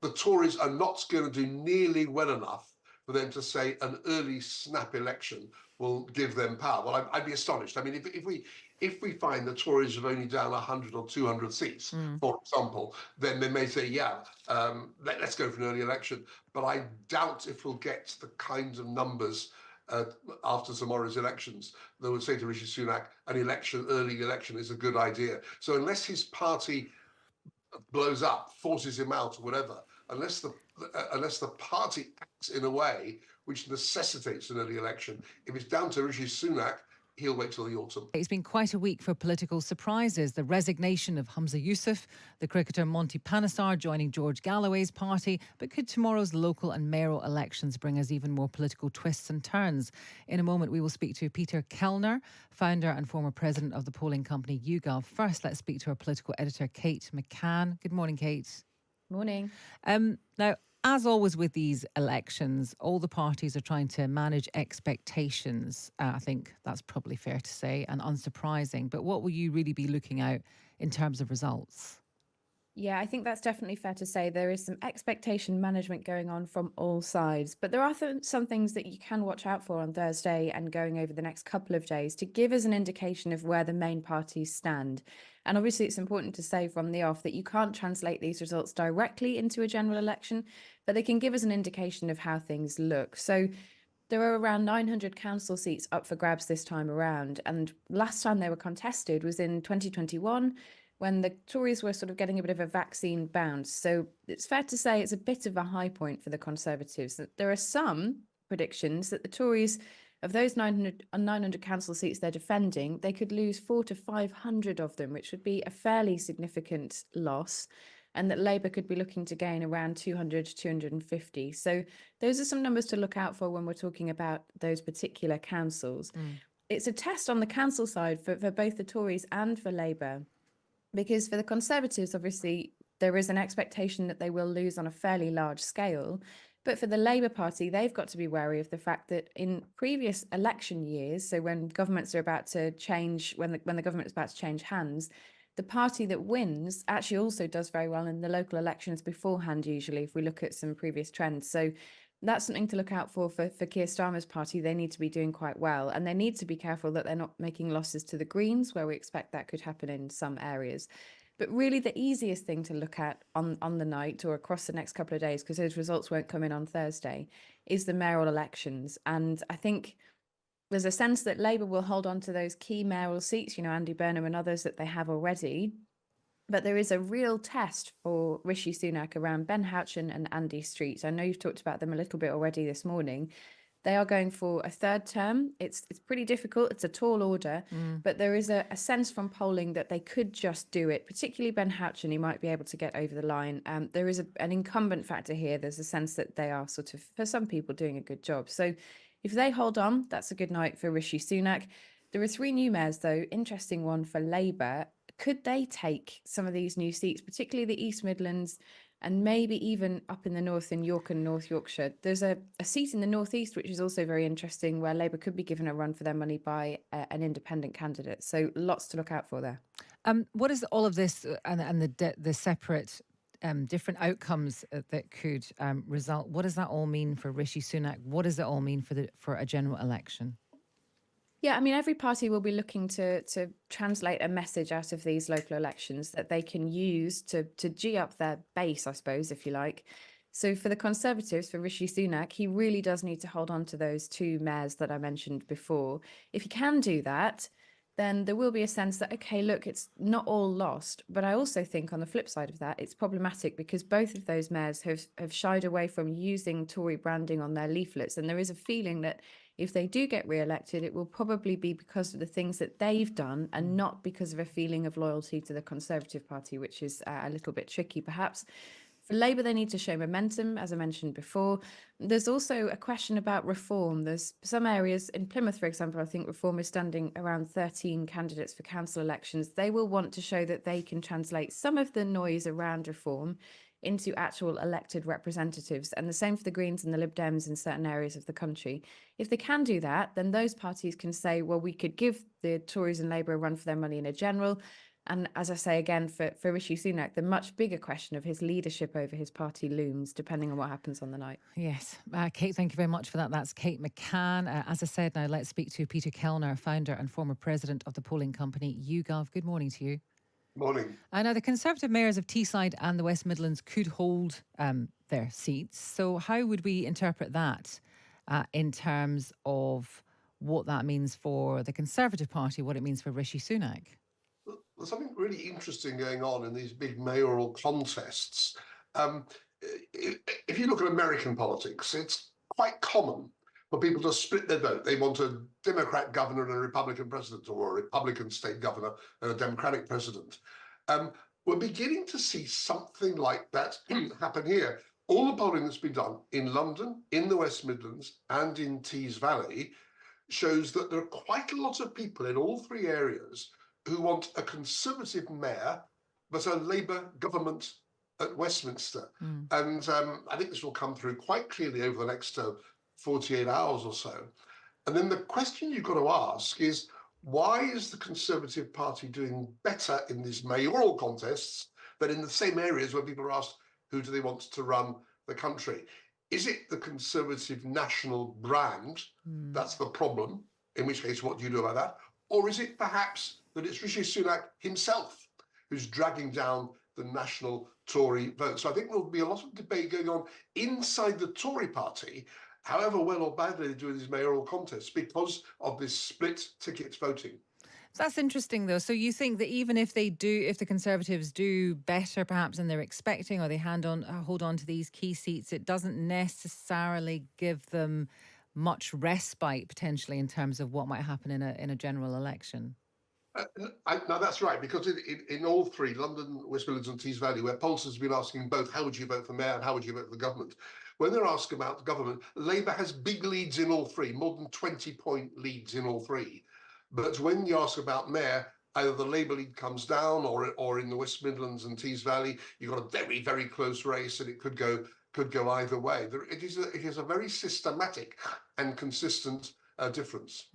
the Tories are not going to do nearly well enough for them to say an early snap election will give them power. Well, I'd be astonished. I mean, if we find the Tories are only down 100 or 200 seats, for example, then they may say, yeah, let's go for an early election. But I doubt if we'll get the kinds of numbers after tomorrow's elections that would say to Rishi Sunak, an early election is a good idea. So unless his party blows up, forces him out, or whatever, unless the party acts in a way which necessitates an early election, if it's down to Rishi Sunak, he'll wait till the autumn. It's been quite a week for political surprises. The resignation of Humza Yousaf, the cricketer Monty Panesar joining George Galloway's party. But could tomorrow's local and mayoral elections bring us even more political twists and turns? In a moment, we will speak to Peter Kellner, founder and former president of the polling company YouGov. First, let's speak to our political editor, Kate McCann. Good morning, Kate. Morning. Now, as always with these elections, all the parties are trying to manage expectations. I think that's probably fair to say and unsurprising. But what will you really be looking out in terms of results? Yeah, I think that's definitely fair to say. There is some expectation management going on from all sides, but there are some things that you can watch out for on Thursday and going over the next couple of days to give us an indication of where the main parties stand. And obviously, it's important to say from the off that you can't translate these results directly into a general election, but they can give us an indication of how things look. So there are around 900 council seats up for grabs this time around. And last time they were contested was in 2021, when the Tories were sort of getting a bit of a vaccine bounce. So it's fair to say it's a bit of a high point for the Conservatives. There are some predictions that the Tories, of those 900 council seats they're defending, they could lose 400 to 500 of them, which would be a fairly significant loss, and that Labour could be looking to gain around 200 to 250. So those are some numbers to look out for when we're talking about those particular councils. It's a test on the council side for both the Tories and for Labour, because for the Conservatives, obviously, there is an expectation that they will lose on a fairly large scale. But for the Labour Party, they've got to be wary of the fact that in previous election years, so when governments are about to change, when the government is about to change hands, the party that wins actually also does very well in the local elections beforehand, usually, if we look at some previous trends. So that's something to look out for Keir Starmer's party. They need to be doing quite well, and they need to be careful that they're not making losses to the Greens, where we expect that could happen in some areas. But really the easiest thing to look at on the night or across the next couple of days, because those results won't come in on Thursday, is the mayoral elections. And I think there's a sense that Labour will hold on to those key mayoral seats, Andy Burnham and others that they have already. But there is a real test for Rishi Sunak around Ben Houchen and Andy Street. I know you've talked about them a little bit already this morning. They are going for a third term. It's pretty difficult. It's a tall order, but there is a sense from polling that they could just do it, particularly Ben Houchen. He might be able to get over the line. There is an incumbent factor here. There's a sense that they are sort of, for some people, doing a good job. So if they hold on, that's a good night for Rishi Sunak. There are 3 new mayors, though. Interesting one for Labour. Could they take some of these new seats, particularly the East Midlands, and maybe even up in the north in York and North Yorkshire? There's a seat in the northeast, which is also very interesting, where Labour could be given a run for their money by an independent candidate. So lots to look out for there. What is all of this and the separate different outcomes that could result? What does that all mean for Rishi Sunak? What does it all mean for a general election? Yeah, I mean, every party will be looking to translate a message out of these local elections that they can use to G up their base, I suppose, if you like. So for the Conservatives, for Rishi Sunak, he really does need to hold on to those 2 mayors that I mentioned before. If he can do that, then there will be a sense that, okay, look, it's not all lost. But I also think on the flip side of that, it's problematic because both of those mayors have shied away from using Tory branding on their leaflets. And there is a feeling that if they do get re-elected, it will probably be because of the things that they've done and not because of a feeling of loyalty to the Conservative Party, which is a little bit tricky, perhaps. For Labour, they need to show momentum, as I mentioned before. There's also a question about reform. There's some areas in Plymouth, for example, I think Reform is standing around 13 candidates for council elections. They will want to show that they can translate some of the noise around reform into actual elected representatives. And the same for the Greens and the Lib Dems in certain areas of the country. If they can do that, then those parties can say, well, we could give the Tories and Labour a run for their money in a general, And as I say again, for Rishi Sunak, the much bigger question of his leadership over his party looms, depending on what happens on the night. Yes. Kate, thank you very much for that. That's Kate McCann. As I said, now let's speak to Peter Kellner, founder and former president of the polling company YouGov. Good morning to you. Morning. Now, the Conservative mayors of Teesside and the West Midlands could hold their seats. So how would we interpret that in terms of what that means for the Conservative Party, what it means for Rishi Sunak? There's something really interesting going on in these big mayoral contests. If you look at American politics, it's quite common for people to split their vote. They want a Democrat governor and a Republican president, or a Republican state governor and a Democratic president. We're beginning to see something like that happen here. All the polling that's been done in London, in the West Midlands, and in Tees Valley shows that there are quite a lot of people in all three areas who want a Conservative mayor, but a Labour government at Westminster. And I think this will come through quite clearly over the next 48 hours or so. And then the question you've got to ask is, why is the Conservative Party doing better in these mayoral contests than in the same areas where people are asked, who do they want to run the country? Is it the Conservative national brand that's the problem? In which case, what do you do about that? Or is it perhaps that it's Rishi Sunak himself who's dragging down the national Tory vote? So I think there'll be a lot of debate going on inside the Tory party, however well or badly they do in these mayoral contests, because of this split ticket voting. That's interesting, though. So you think that even if they do, if the Conservatives do better perhaps than they're expecting, or they hold on to these key seats, it doesn't necessarily give them much respite potentially in terms of what might happen in a general election? No, that's right, because in all three, London, West Midlands and Tees Valley, where pollsters have been asking both how would you vote for mayor and how would you vote for the government, when they're asked about the government, Labour has big leads in all three, more than 20-point leads in all three. But when you ask about mayor, either the Labour lead comes down, or in the West Midlands and Tees Valley, you've got a very, very close race, and it could go either way. It is a very systematic and consistent difference.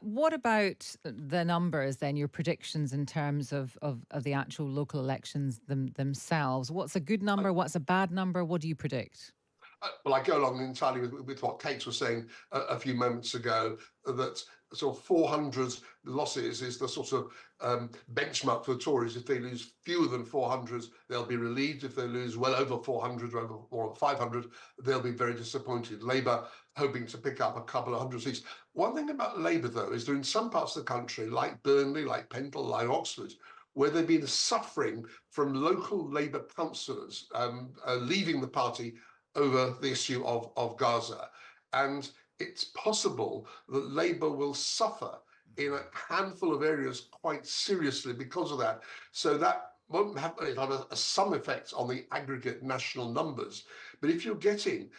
What about the numbers then, your predictions in terms of the actual local elections themselves? What's a good number? What's a bad number? What do you predict? Well, I go along entirely with what Kate was saying a few moments ago, that sort of 400 losses is the sort of benchmark for the Tories. If they lose fewer than 400, they'll be relieved. If they lose well over 400 or 500, they'll be very disappointed. Labour hoping to pick up a couple of hundred seats. One thing about Labour, though, is that in some parts of the country, like Burnley, like Pendle, like Oxford, where they've been suffering from local Labour councillors leaving the party over the issue of Gaza. And it's possible that Labour will suffer in a handful of areas quite seriously because of that. So that won't have some effect on the aggregate national numbers. But if you're getting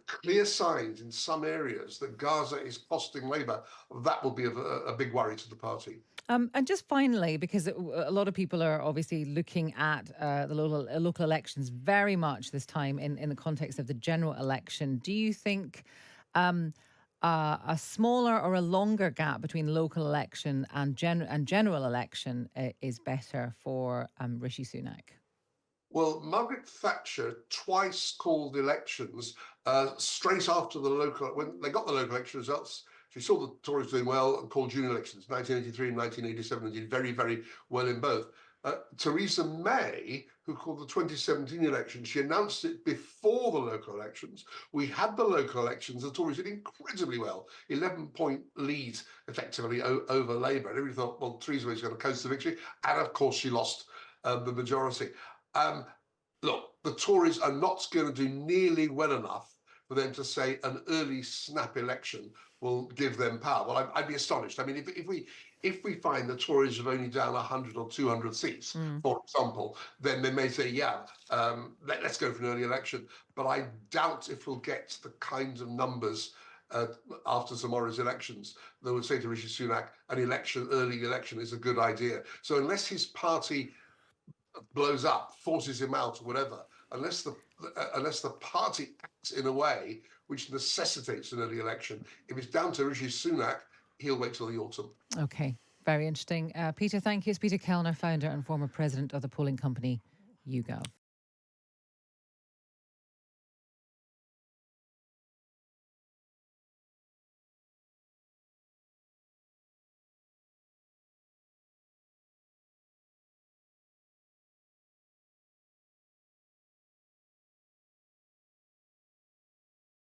clear signs in some areas that Gaza is costing Labour, that will be a big worry to the party. And just finally, because a lot of people are obviously looking at the local elections very much this time in the context of the general election, do you think a smaller or a longer gap between local election and general election is better for Rishi Sunak? Well, Margaret Thatcher twice called elections straight after when they got the local election results. She saw the Tories doing well and called June elections, 1983 and 1987, and did very, very well in both. Theresa May, who called the 2017 election, she announced it before the local elections. We had the local elections, the Tories did incredibly well, 11-point lead effectively over Labour. And everybody thought, well, Theresa May's going to coast the victory. And of course, she lost the majority. Look, the Tories are not going to do nearly well enough for them to say an early snap election will give them power. Well, I'd be astonished. I mean, if we find the Tories have only down 100 or 200 seats, for example, then they may say, yeah, let's go for an early election. But I doubt if we'll get the kinds of numbers after tomorrow's elections that would say to Rishi Sunak, early election is a good idea. So unless his party blows up, forces him out, or whatever, unless the party acts in a way which necessitates an early election, if it's down to Rishi Sunak, he'll wait till the autumn. Okay. Very interesting. Peter, thank you. It's Peter Kellner, founder and former president of the polling company YouGov.